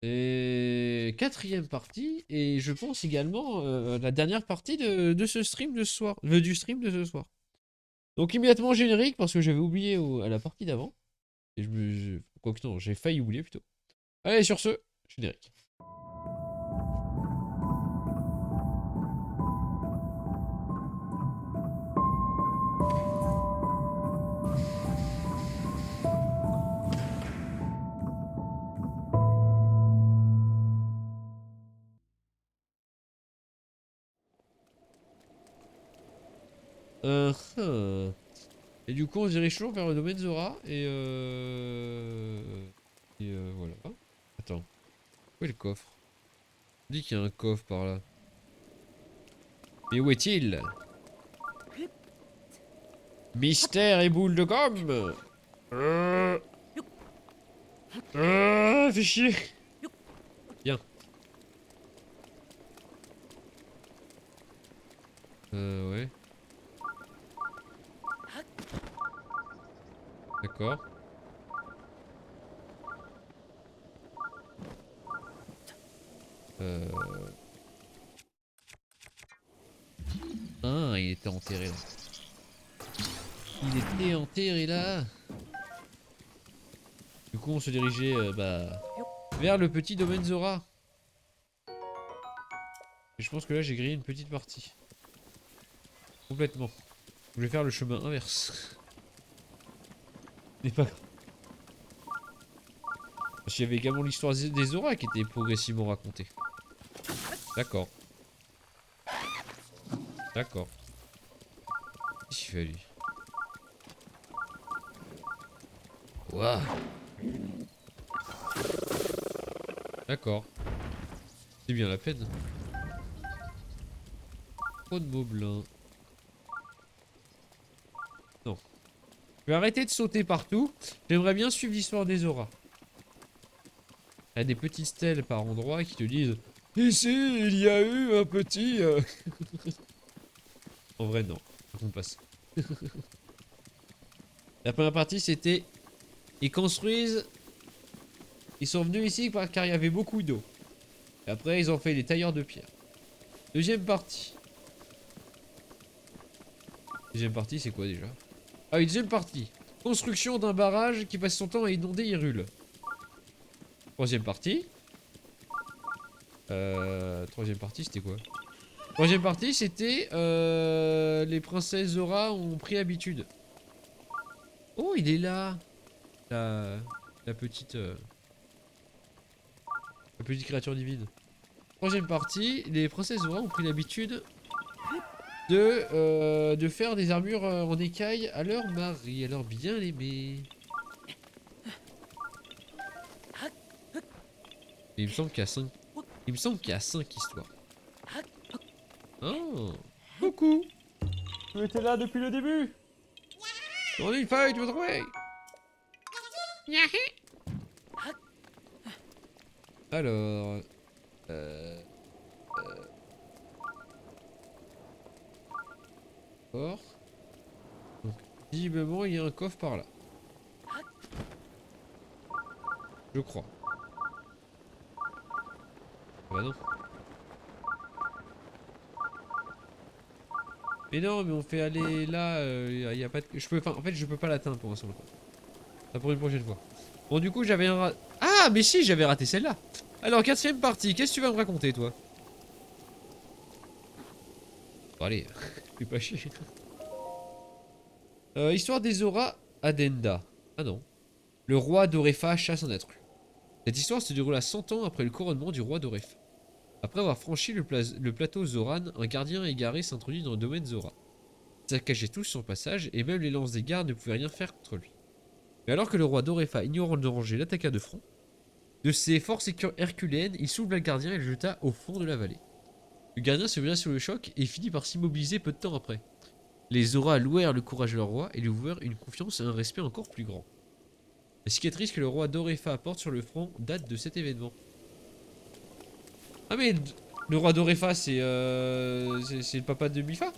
Et quatrième partie, et je pense également la dernière partie de ce stream de ce soir, du stream de ce soir. Donc immédiatement générique, parce que j'avais oublié à la partie d'avant. Et quoique non, j'ai failli oublier plutôt. Allez, sur ce, générique. Hum. Et du coup, on se dirige toujours vers le domaine Zora, et voilà. Attends, où est le coffre? On dit qu'il y a un coffre par là. Mais où est-il? Mystère et boule de gomme. Fais chier. Bien. Ouais. D'accord. Euh... Ah, il était enterré là. Il était enterré là. Du coup, on se dirigeait vers le petit domaine Zora. Et je pense que là, j'ai grillé une petite partie. Complètement. Je vais faire le chemin inverse. Mais pas grave. Parce qu'il y avait également l'histoire des Zora qui était progressivement racontée. D'accord. D'accord. Qu'est-ce qu'il fait lui? Waouh. D'accord. C'est bien la peine. Trop de moblins. Non. Je vais arrêter de sauter partout. J'aimerais bien suivre l'histoire des auras. Il y a des petites stèles par endroits qui te disent ici, il y a eu un petit... En vrai, non. On passe. La première partie, c'était... Ils construisent... Ils sont venus ici car il y avait beaucoup d'eau. Et après, ils ont fait des tailleurs de pierre. Deuxième partie. Deuxième partie, c'est quoi déjà? Ah oui, deuxième partie. Construction d'un barrage qui passe son temps à inonder Hyrule. Troisième partie. Troisième partie, c'était quoi? Troisième partie, c'était les princesses Zora ont pris habitude. Oh, il est là. La, la petite, euh, la petite créature divine. Troisième partie, les princesses Zora ont pris l'habitude de faire des armures en écaille à leur mari, à leur bien-aimé. Et il me semble qu'il y a 5. Il me semble qu'il y a 5 histoires. Oh, coucou. Tu étais là depuis le début. On est une fight votre way. Alors, euh, fort. Donc, visiblement, il y a un coffre par là. Je crois. Ah bah non. Mais non, mais on fait aller là, y a pas de... Je peux... Enfin, en fait, je peux pas l'atteindre pour l'instant. Ça pour une prochaine fois. Bon, du coup, j'avais un... Ah, mais si, j'avais raté celle-là. Alors, quatrième partie, qu'est-ce que tu vas me raconter, toi? Bon, allez, fais pas chier. Histoire des auras Adenda. Ah non. Le roi d'Orefa chasse un intrus. Cette histoire se déroule à 100 ans après le couronnement du roi d'Orefa. Après avoir franchi le plateau Zoran, un gardien égaré s'introduit dans le domaine Zora. Il saccagea tous son passage et même les lances des gardes ne pouvaient rien faire contre lui. Mais alors que le roi d'Orefa, ignorant le danger, l'attaqua de front, de ses forces herculéennes, il souleva le gardien et le jeta au fond de la vallée. Le gardien se brisa sur le choc et finit par s'immobiliser peu de temps après. Les Zora louèrent le courage de leur roi et lui vouèrent une confiance et un respect encore plus grand. La cicatrice que le roi d'Orefa porte sur le front date de cet événement. Ah mais le roi d'Orefa c'est le papa de Mifa.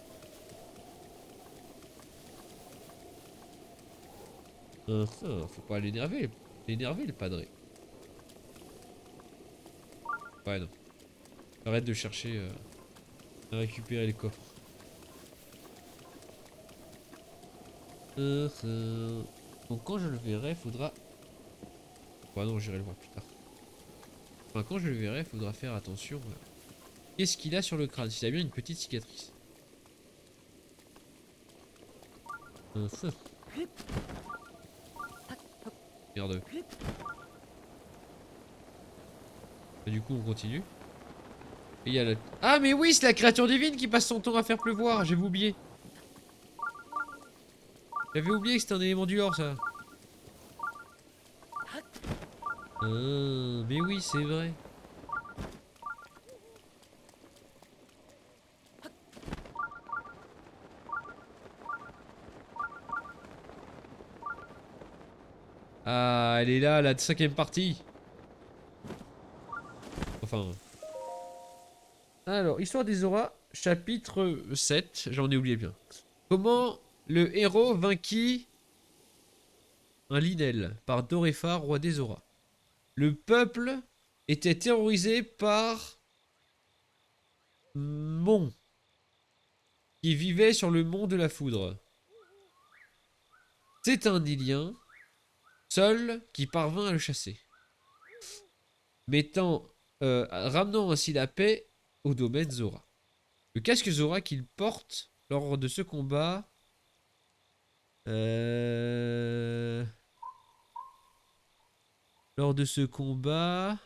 Faut pas l'énerver le padré. Ouais, non. Arrête de chercher à récupérer les coffres. Donc quand je le verrai, faudra... Ouais non, j'irai le voir plus tard. Enfin, quand je le verrai, faudra faire attention. Qu'est-ce qu'il a sur le crâne? S'il a bien une petite cicatrice. Merde. Et du coup, on continue. Et il y a la... Ah mais oui, c'est la créature divine qui passe son temps à faire pleuvoir. J'avais oublié. J'avais oublié que c'était un élément du lore, ça. Mais oui, c'est vrai. Ah, elle est là, la 5ème partie. Enfin... Alors, Histoire des auras, chapitre 7, j'en ai oublié bien. Comment le héros vainquit un Linel par Dorefa, roi des auras. Le peuple était terrorisé par Mon, qui vivait sur le mont de la foudre. C'est un Ilien, seul, qui parvint à le chasser, ramenant ainsi la paix au domaine Zora. Le casque Zora qu'il porte lors de ce combat... Lors de ce combat...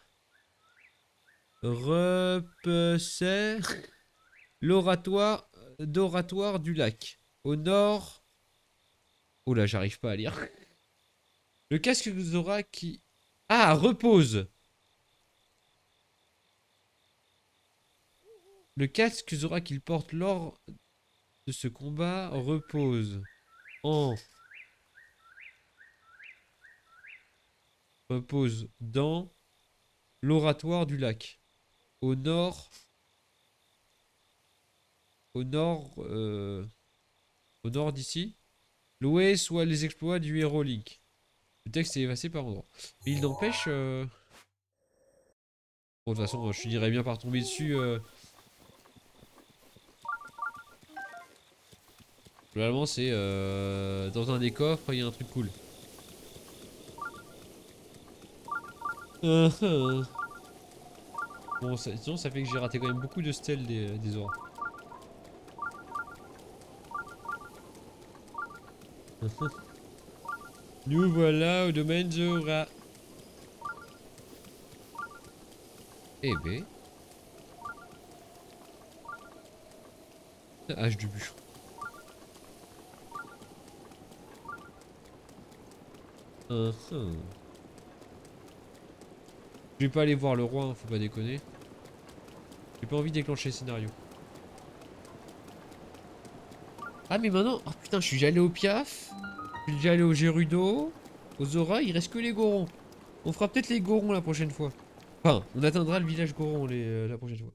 repoussait d'oratoire du lac. Au nord... Oh là, j'arrive pas à lire. Le casque Zora qui... Ah, repose. Le casque Zora qu'il porte lors de ce combat repose en... Repose dans l'oratoire du lac. Au nord... Au nord... Au nord d'ici. Loué soit les exploits du héros Link. Le texte est effacé par endroits. Mais il n'empêche... Bon, de toute façon, je finirais bien par tomber dessus. Globalement, c'est dans un des coffres, il y a un truc cool. Bon, sinon, ça fait que j'ai raté quand même beaucoup de stèles des auras. Nous voilà au domaine Zora. Eh ben. Hache du bûcheron. Je vais pas aller voir le roi, hein, faut pas déconner. J'ai pas envie de déclencher le scénario. Ah mais maintenant... Oh putain, je suis déjà allé au Piaf. Je suis déjà allé au Gerudo. Aux Zora, il reste que les Gorons. On fera peut-être les Gorons la prochaine fois. Enfin, on atteindra le village Goron la prochaine fois.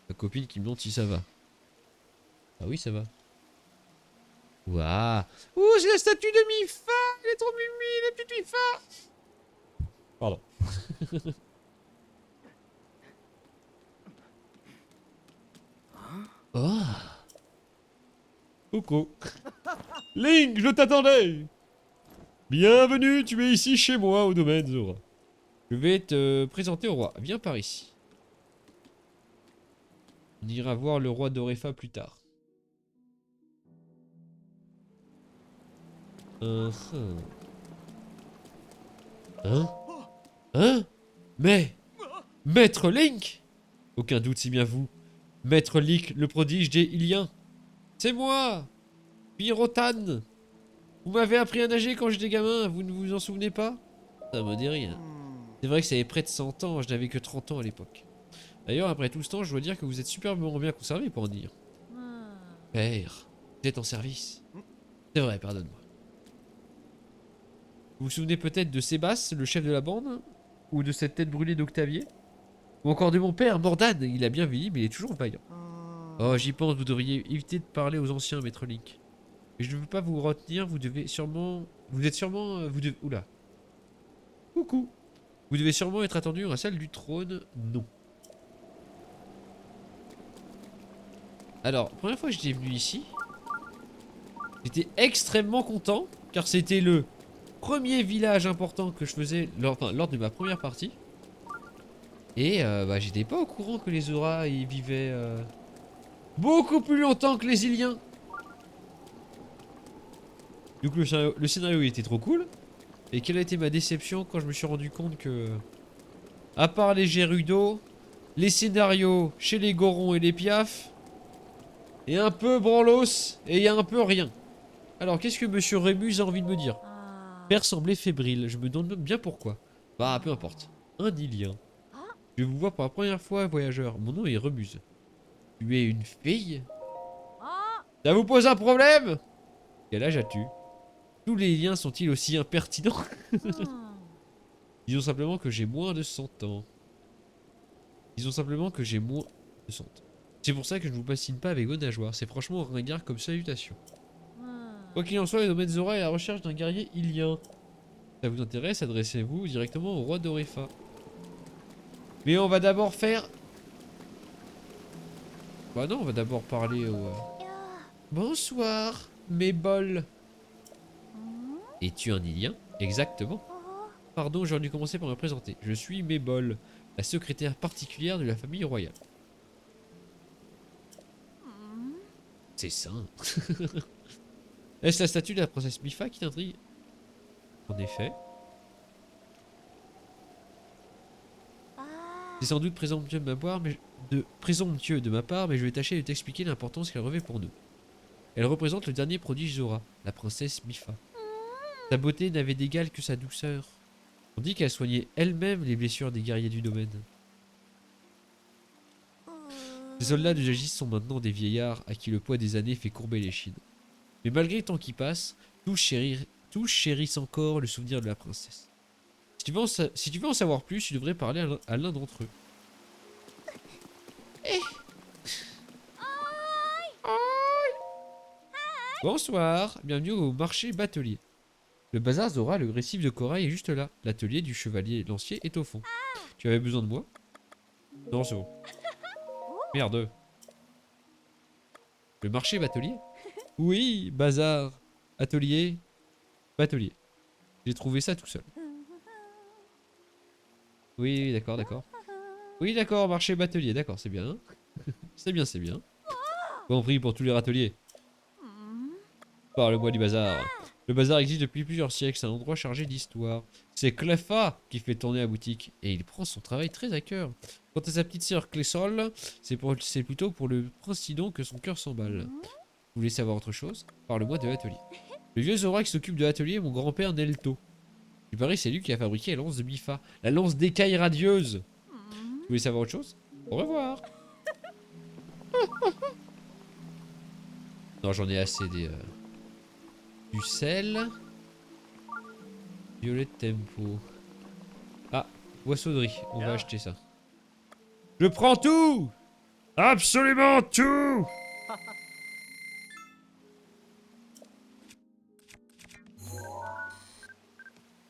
Ma copine qui me demande si ça va. Ah oui, ça va. Waouh. Ouh, c'est la statue de Mifa. Elle est trop mimi, la petite Mifa. Pardon. Oh. Coucou. Link, je t'attendais. Bienvenue, tu es ici chez moi au domaine Zora. Je vais te présenter au roi. Viens par ici. On ira voir le roi d'Orefa plus tard. Hein? Hein? Mais... Maître Link? Aucun doute, c'est bien vous. Maître Link, le prodige des Iliens. C'est moi, Pyrotan. Vous m'avez appris à nager quand j'étais gamin, vous ne vous en souvenez pas? Ça me dit rien. C'est vrai que ça avait près de 100 ans, je n'avais que 30 ans à l'époque. D'ailleurs, après tout ce temps, je dois dire que vous êtes superbement bien conservé pour en dire. Père, vous êtes en service. C'est vrai, pardonne-moi. Vous vous souvenez peut-être de Sébastien, le chef de la bande? Ou de cette tête brûlée d'Octavier? Ou encore de mon père, Mordan, il a bien vieilli, mais il est toujours vaillant. Oh, j'y pense, vous devriez éviter de parler aux anciens, Maître Link. Mais je ne veux pas vous retenir, vous devez sûrement... Vous êtes sûrement... Vous devez... Oula. Coucou. Vous devez sûrement être attendu dans la salle du trône. Non. Alors, première fois que j'étais venu ici, j'étais extrêmement content, car c'était le premier village important que je faisais lors de ma première partie. Et bah, j'étais pas au courant que les Zora y vivaient beaucoup plus longtemps que les Iliens. Du coup, le scénario il était trop cool. Et quelle a été ma déception quand je me suis rendu compte que, à part les Gerudo, les scénarios chez les Gorons et les Piaf, et un peu Branlos, et il y a un peu rien. Alors, qu'est-ce que Monsieur Rémus a envie de me dire? Père semblait fébrile, je me demande bien pourquoi. Bah, peu importe. Un Ilien. Je vous vois pour la première fois, voyageur. Mon nom est Remuse. Tu es une fille? Ça vous pose un problème? Quel âge as-tu? Tous les liens sont-ils aussi impertinents? Disons simplement que j'ai moins de 100 ans. Disons simplement que j'ai moins de 100 ans. C'est pour ça que je ne vous bassine pas avec vos nageoires. C'est franchement ringard comme salutation. Quoi qu'il en soit, le domaine Zora est à la recherche d'un guerrier ilien. Si ça vous intéresse, adressez-vous directement au roi d'Orefa. Mais on va d'abord faire... Bah non, on va d'abord parler au... Bonsoir, mes bols. Es-tu un ilien? Exactement. Pardon, j'aurais dû commencer par me présenter. Je suis Mébol, la secrétaire particulière de la famille royale. C'est sain. Est-ce la statue de la princesse Mifa qui t'intrigue? En effet. C'est sans doute présomptueux de ma part, mais je vais tâcher de t'expliquer l'importance qu'elle revêt pour nous. Elle représente le dernier prodige Zora, la princesse Mifa. Sa beauté n'avait d'égal que sa douceur. On dit qu'elle soignait elle-même les blessures des guerriers du domaine. Ces soldats de Jagis sont maintenant des vieillards à qui le poids des années fait courber les chines. Mais malgré le temps qui passe, tous chérissent encore le souvenir de la princesse. Si tu veux en savoir plus, tu devrais parler à l'un d'entre eux. Eh. Bonsoir, bienvenue au marché batelier. Le bazar Zora, le récif de corail est juste là. L'atelier du chevalier lancier est au fond. Tu avais besoin de moi? Non, c'est bon. Merde. Le marché batelier? Oui, bazar, atelier, batelier. J'ai trouvé ça tout seul. Oui, d'accord, d'accord. Oui, d'accord, marché batelier, d'accord, c'est bien. C'est bien, c'est bien. Compris pour tous les râteliers. Parle-moi du bazar. Le bazar existe depuis plusieurs siècles, c'est un endroit chargé d'histoire. C'est Cleffa qui fait tourner la boutique, et il prend son travail très à cœur. Quant à sa petite sœur Clessol, c'est plutôt pour le prince Sidon que son cœur s'emballe. Vous voulez savoir autre chose? Parle-moi de l'atelier. Le vieux Zora qui s'occupe de l'atelier est mon grand-père Nelto. Il paraît c'est lui qui a fabriqué la lance de Mifa, la lance d'écaille radieuse. Vous voulez savoir autre chose? Au revoir. Non, j'en ai assez du sel. Violet tempo. Ah, boissonnerie. On va acheter ça. Je prends tout! Absolument tout!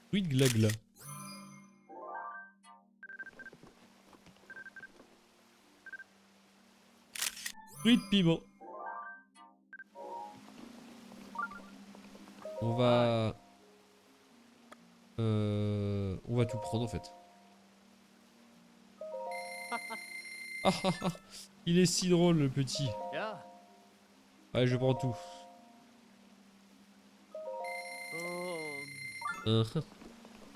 Fruit de glagla. Fruit de piment. On va... On va tout prendre en fait. Ah ah ah. Il est si drôle le petit. Allez, je prends tout.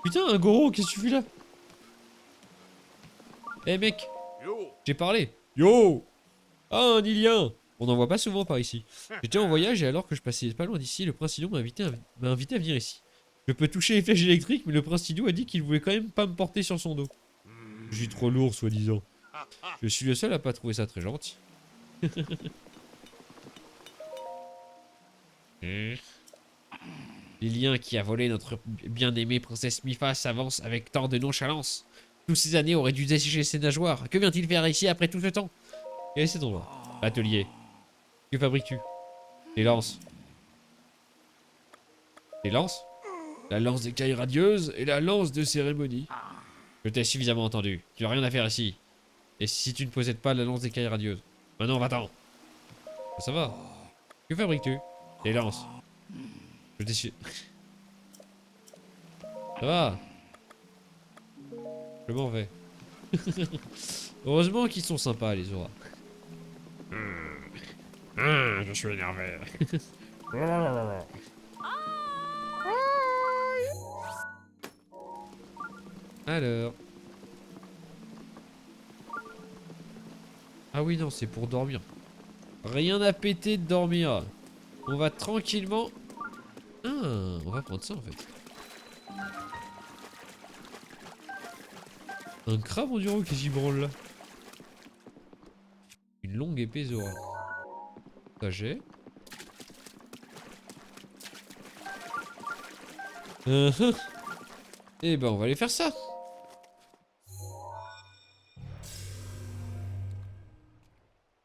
Putain, un goro, qu'est-ce que tu fais là? Eh mec, j'ai parlé. Yo! Ah, un Ilien! On n'en voit pas souvent par ici. J'étais en voyage et alors que je passais pas loin d'ici, le prince Sidon m'a invité à venir ici. Je peux toucher les flèches électriques, mais le prince Sidon a dit qu'il voulait quand même pas me porter sur son dos. Je suis trop lourd, soi-disant. Je suis le seul à pas trouver ça très gentil. L'Ilien qui a volé notre bien-aimée princesse Mifa s'avance avec tant de nonchalance. Toutes ces années auraient dû dessécher ses nageoires. Que vient-il faire ici après tout ce temps? Et c'est ton atelier. Que fabriques-tu? Les lances. Les lances? La lance d'écaille radieuse et la lance de cérémonie. Je t'ai suffisamment entendu. Tu n'as rien à faire ici. Et si tu ne possèdes pas la lance d'écaille radieuse. Maintenant, va-t'en. Ça va. Que fabriques-tu? Les lances. Je t'ai su... Ça va. Je m'en vais. Heureusement qu'ils sont sympas, les auras. Je suis énervé. Alors. Ah oui, non, c'est pour dormir. Rien à péter de dormir. On va tranquillement... Ah, on va prendre ça en fait. Un crabe enduro qui gibranle là. Une longue épée Zora. Ça j'ai. Eh ben on va aller faire ça.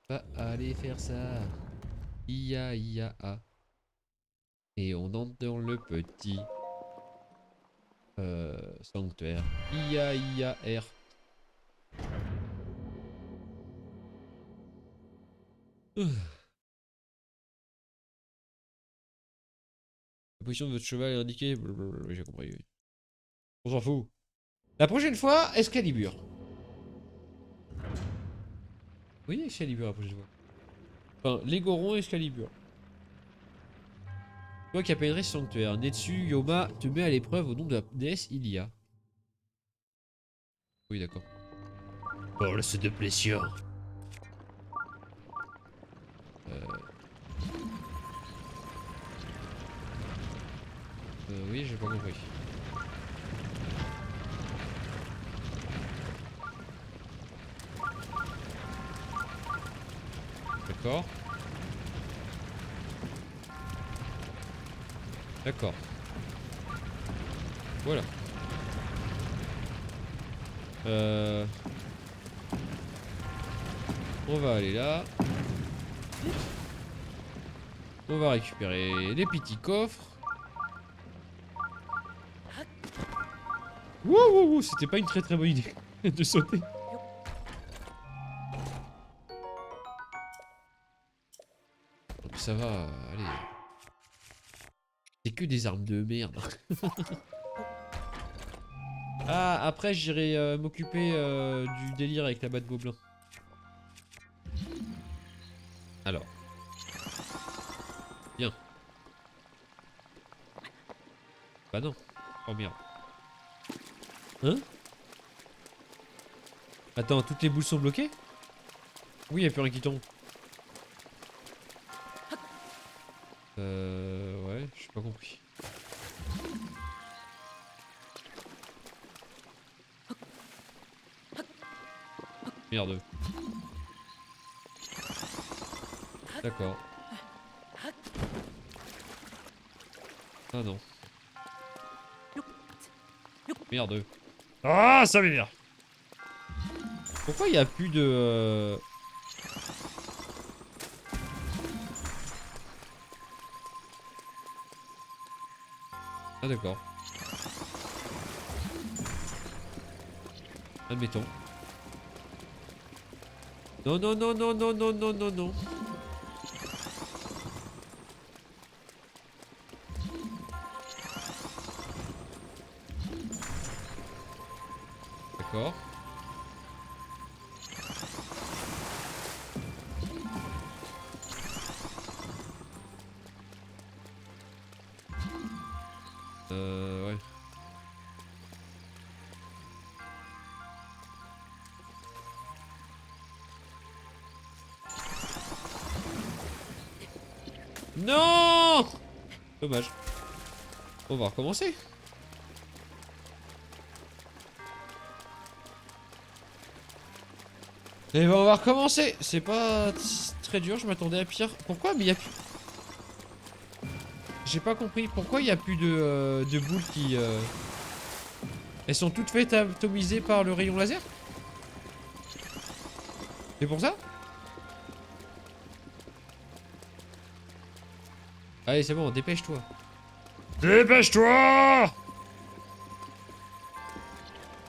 On va aller faire ça. Ia ia a. Et on entre dans le petit sanctuaire. Ia ia r. La position de votre cheval est indiquée. Blablabla, j'ai compris. Oui. On s'en fout. La prochaine fois, Excalibur. Oui, Excalibur la prochaine fois. Enfin, Légoron et Excalibur. Toi qui as pénétré ce sanctuaire, Netsu Yoma te met à l'épreuve au nom de la déesse Ilia. Oui, d'accord. Force de blessure. Oui, j'ai pas compris. D'accord. D'accord. Voilà. On va aller là. On va récupérer les petits coffres. Wouh, wouh, wouh, c'était pas une très très bonne idée de sauter. Ça va, allez. C'est que des armes de merde. Ah, après j'irai m'occuper du délire avec la batte gobelin. Alors. Bien. Bah non. Oh merde. Hein? Attends, toutes les boules sont bloquées? Oui, y'a plus rien qui tombe. Ouais, j'ai pas compris. Merde. D'accord. Ah non. Merde. Ah, ça m'énerve. Pourquoi il y a plus de... Ah d'accord. Admettons. Non, non, non, non, non, non, non, non, non. D'accord. Ouais. Non! Dommage. On va recommencer. Et ben on va recommencer. C'est pas très dur, je m'attendais à pire. Pourquoi? Mais il y a plus... J'ai pas compris. Pourquoi il y a plus de boules qui... Elles sont toutes faites atomiser par le rayon laser? C'est pour ça? Allez, c'est bon, dépêche-toi. Dépêche-toi!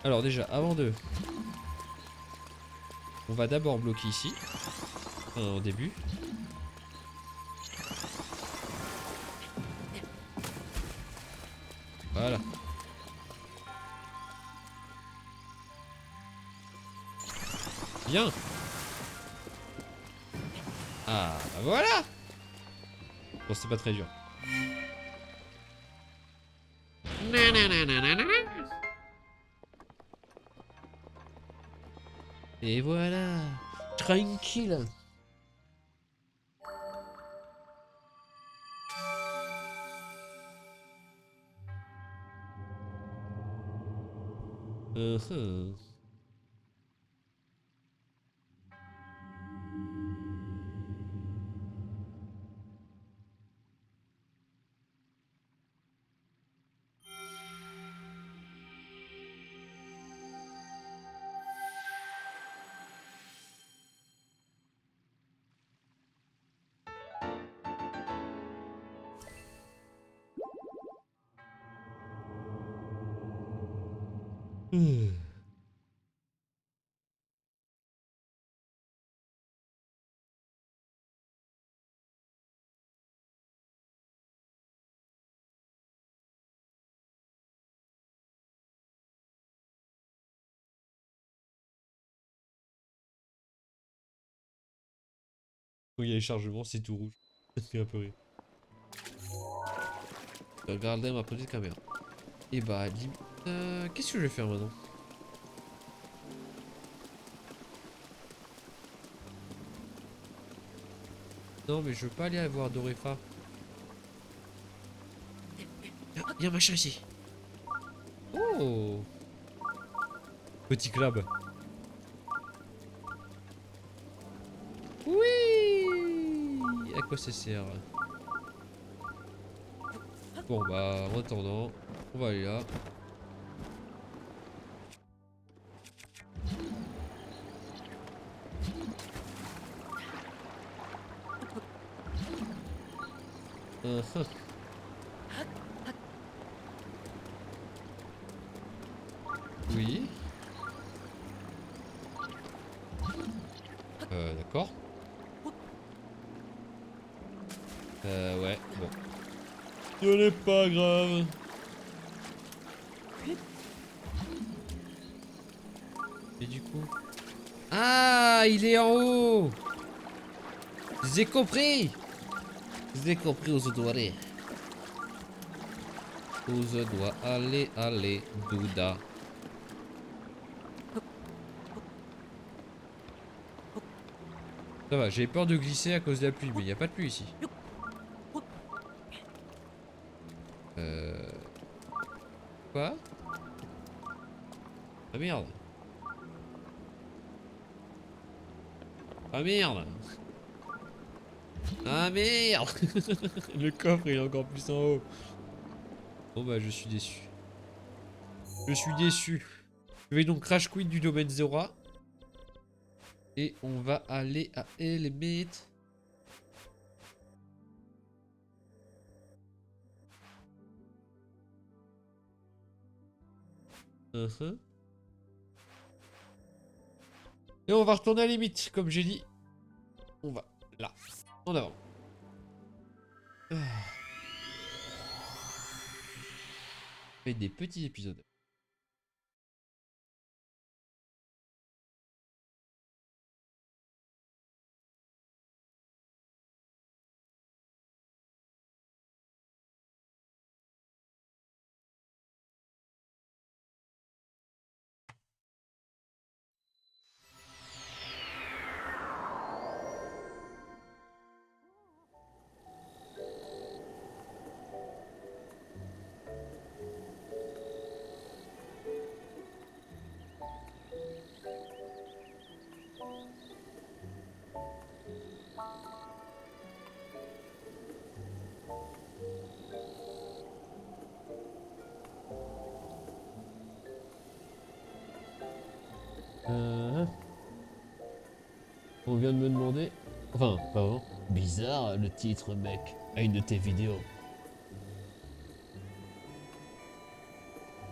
Alors déjà, avant de... On va d'abord bloquer ici. Enfin, au début. Voilà. Bien. Ah, bah voilà. Bon, c'est pas très dur. Et voilà. Tranquille. Uh-huh. Quand il y a les chargements, c'est tout rouge. Ça fait un peu rire. Regardez ma petite caméra. Et bah, limite... qu'est-ce que je vais faire maintenant? Non, mais je veux pas aller voir Dorefa. Il y a un machin ici. Oh! Petit crabe. Oui! À quoi ça sert? Bon, bah, en attendant, on va aller là. Uh-huh. Oui. D'accord. Ouais, bon. Ce n'est pas grave. Et du coup... Ah, il est en haut! J'ai compris! J'ai compris où je dois aller. Où je dois aller, Douda. Ça va, j'ai peur de glisser à cause de la pluie, mais il n'y a pas de pluie ici. Quoi? Ah merde. Ah merde. Ah merde. Le coffre est encore plus en haut. Bon bah je suis déçu. Je suis déçu. Je vais donc crash quit du domaine Zora. Et on va aller à Element. Et on va retourner à limite, comme j'ai dit. On va là, en avant. Ah. Fait des petits épisodes. On vient de me demander... Enfin, pas vraiment. Bizarre le titre, mec, à une de tes vidéos.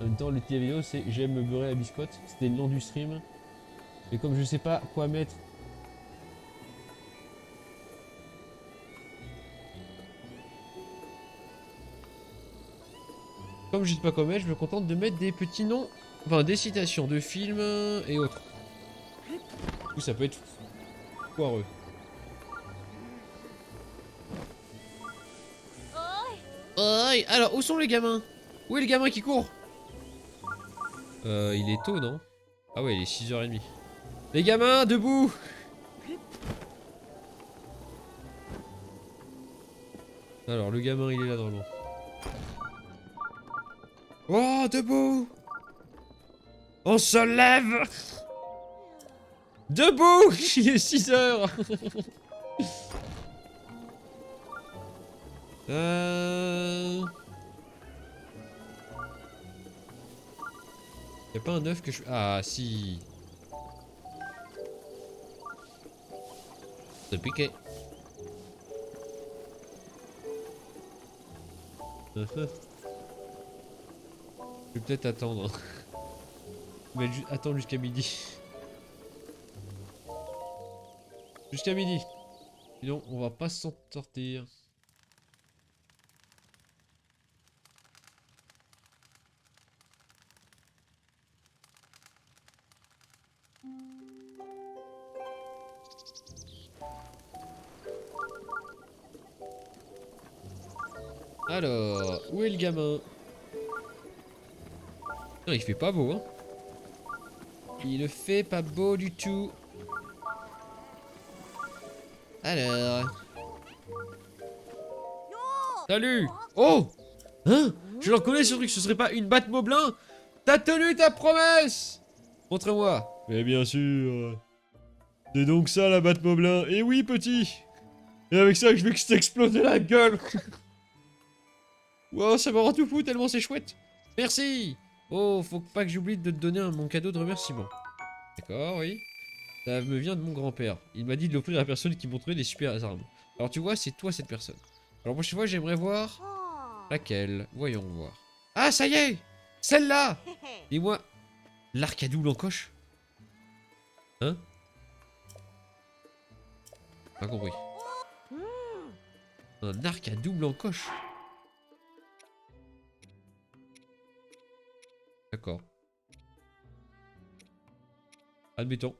En même temps, le titre vidéo, c'est j'aime me beurrer la biscotte. C'était le nom du stream. Et comme je sais pas quoi mettre. Comme je sais pas quoi mettre, je me contente de mettre des petits noms. Enfin, des citations de films et autres. Du coup, ça peut être foireux. Oi, alors, où sont les gamins? Où est le gamin qui court? Il est tôt, non? Ah ouais, il est 6h30. Les gamins, debout! Alors, le gamin, il est là, normalement. Oh, debout! On se lève! Debout! Il est 6h! Y'a pas un œuf que je... Ah, si. C'est piqué. Je vais peut-être attendre. Mais attends jusqu'à midi. Jusqu'à midi. Sinon, on va pas s'en sortir. Alors, où est le gamin? Non, il fait pas beau, hein. Il ne fait pas beau du tout. Alors... Salut! Oh! Hein? Je le reconnais ce truc, ce serait pas une batte Moblin? T'as tenu ta promesse! Montre-moi. Mais bien sûr. C'est donc ça la batte Moblin. Et oui, petit! Et avec ça, je vais que je t'exploser la gueule! Wow, ça me rend tout fou tellement c'est chouette! Merci! Oh, faut pas que j'oublie de te donner mon cadeau de remerciement. D'accord, oui. Ça me vient de mon grand-père. Il m'a dit de l'offrir à la personne qui montrait des super armes. Alors tu vois, c'est toi cette personne. Alors prochaine fois, j'aimerais voir... Laquelle? Voyons voir. Ah, ça y est! Celle-là! Dis-moi, l'arc à double encoche? Hein? Pas compris. Un arc à double encoche? D'accord. Admettons.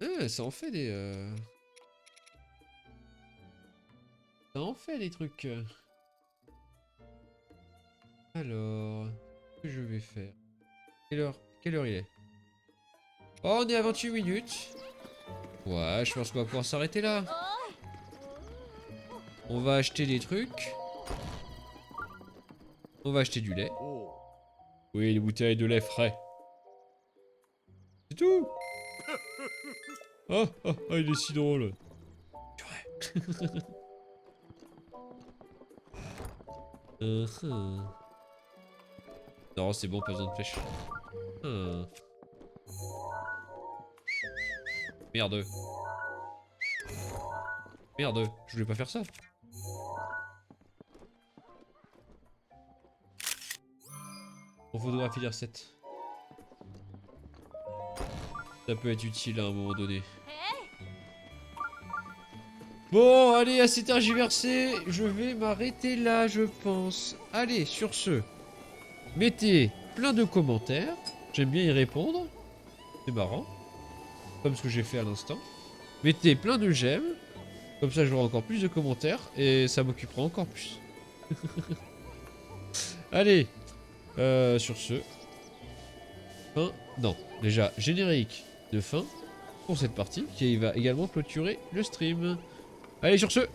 Ah, ça en fait des... Ça en fait des trucs. Alors... Qu'est-ce que je vais faire? Quelle heure il est? Oh, on est à 28 minutes. Ouais, je pense qu'on va pouvoir s'arrêter là. On va acheter des trucs. On va acheter du lait. Oui, les bouteilles de lait frais. C'est tout. Ah, ah, ah, il est si drôle. Non, c'est bon, pas besoin de flèche. Merde. Merde, je voulais pas faire ça. On photographie les recettes. Ça peut être utile à un moment donné. Bon, allez, assez tergiversé. Je vais m'arrêter là, je pense. Allez, sur ce, mettez plein de commentaires. J'aime bien y répondre. C'est marrant. Comme ce que j'ai fait à l'instant. Mettez plein de j'aime. Comme ça, j'aurai encore plus de commentaires. Et ça m'occupera encore plus. Allez. Sur ce. Fin. Non. Déjà, générique de fin. Pour cette partie. Qui va également clôturer le stream. Allez, sur ce.